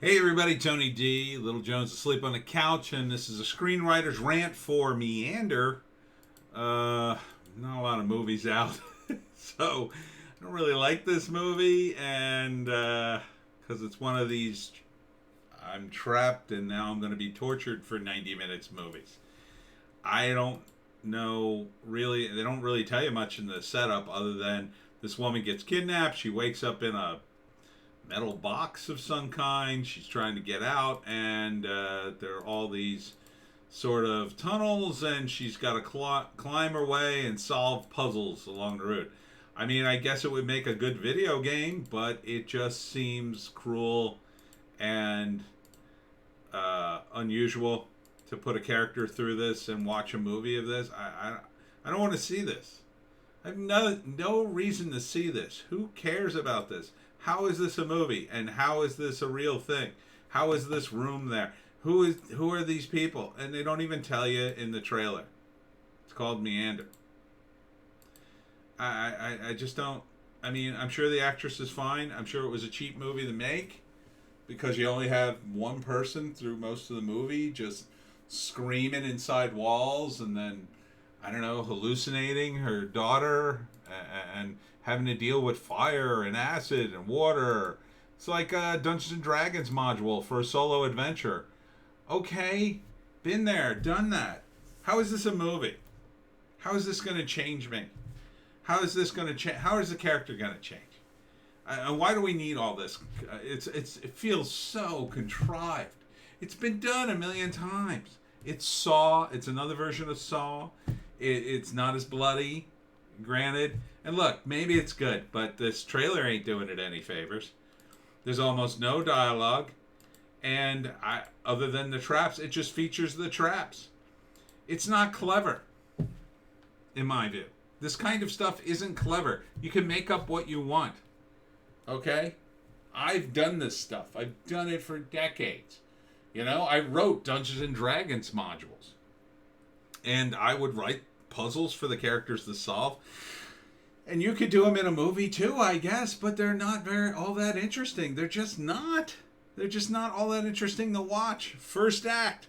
Hey everybody, Tony D. Little Jones asleep on the couch, and this is a screenwriter's rant for Meander. Not a lot of movies out, so I don't really like this movie, and because it's one of these I'm trapped and now I'm going to be tortured for 90 minutes movies. I don't know really, they don't really tell you much in the setup other than this woman gets kidnapped, she wakes up in a metal box of some kind. She's trying to get out, and there are all these sort of tunnels, and she's got to climb her way and solve puzzles along the route. I mean, I guess it would make a good video game, but it just seems cruel and unusual to put a character through this and watch a movie of this. I don't want to see this. I have no reason to see this. Who cares about this? How is this a movie? And how is this a real thing? How is this room there? Who are these people? And they don't even tell you in the trailer. It's called Meander. I just don't. I mean, I'm sure the actress is fine. I'm sure it was a cheap movie to make because you only have one person through most of the movie just screaming inside walls and then, I don't know, hallucinating her daughter and having to deal with fire and acid and water. It's like a Dungeons and Dragons module for a solo adventure. Okay, been there, done that. How is this a movie? How is this going to change me? How is this going to change? How is the character going to change? And why do we need all this? It feels so contrived. It's been done a million times. It's Saw. It's another version of Saw. It's not as bloody, granted. And look, maybe it's good, but this trailer ain't doing it any favors. There's almost no dialogue, and other than the traps, it just features the traps. It's not clever, in my view. This kind of stuff isn't clever. You can make up what you want, okay? I've done this stuff. I've done it for decades. You know, I wrote Dungeons and Dragons modules, and I would write puzzles for the characters to solve. And you could do them in a movie too, I guess, but they're not all that interesting. They're just not. They're just not all that interesting to watch. First act.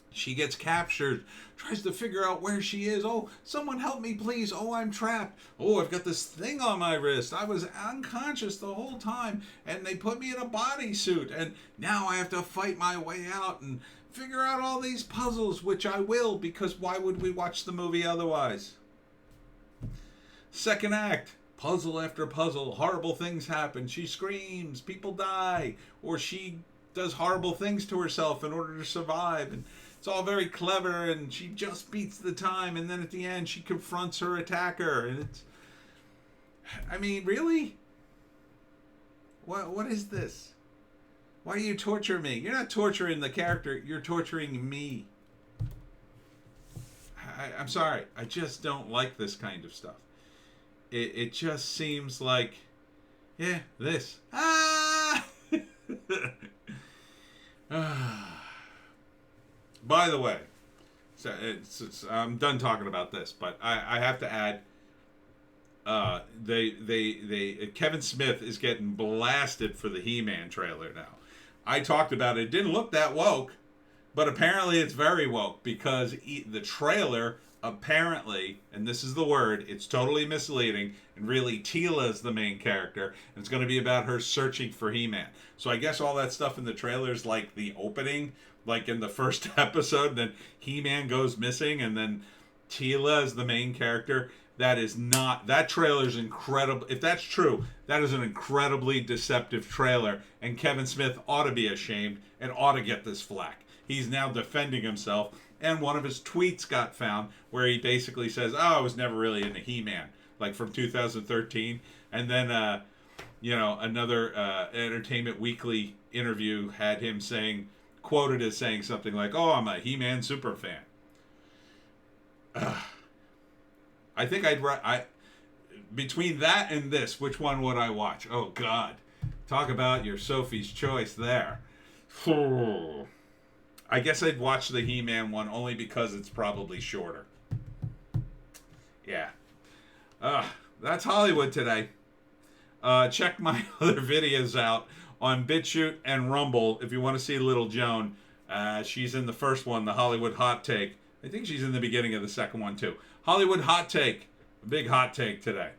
She gets captured, tries to figure out where she is. Oh, someone help me, please. Oh, I'm trapped. Oh, I've got this thing on my wrist. I was unconscious the whole time, and they put me in a bodysuit, and now I have to fight my way out and figure out all these puzzles, which I will, because why would we watch the movie otherwise? Second act, puzzle after puzzle, horrible things happen, she screams, people die, or she does horrible things to herself in order to survive, and it's all very clever, and she just beats the time, and then at the end she confronts her attacker, and it's, I mean, really? What is this? Why do you torture me? You're not torturing the character, you're torturing me. I'm sorry, I just don't like this kind of stuff. It just seems like, yeah, this. By the way, I'm done talking about this, but I have to add, Kevin Smith is getting blasted for the He-Man trailer now. I talked about it. It didn't look that woke, but apparently it's very woke because the trailer apparently, and this is the word, it's totally misleading, and really Teela is the main character, and it's going to be about her searching for He-Man. So I guess all that stuff in the trailer is like the opening, like in the first episode, then He-Man goes missing, and then Teela is the main character. That is not, that trailer is incredible. If that's true, that is an incredibly deceptive trailer, and Kevin Smith ought to be ashamed and ought to get this flack. He's now defending himself, and one of his tweets got found where he basically says, oh, I was never really into He-Man, like from 2013. And then, another Entertainment Weekly interview had him quoted as saying something like, oh, I'm a He-Man super fan. I think between that and this, which one would I watch? Oh, God. Talk about your Sophie's choice there. I guess I'd watch the He-Man one only because it's probably shorter. Yeah. That's Hollywood today. Check my other videos out on BitChute and Rumble if you want to see Little Joan. She's in the first one, the Hollywood Hot Take. I think she's in the beginning of the second one too. Hollywood Hot Take. A big hot take today.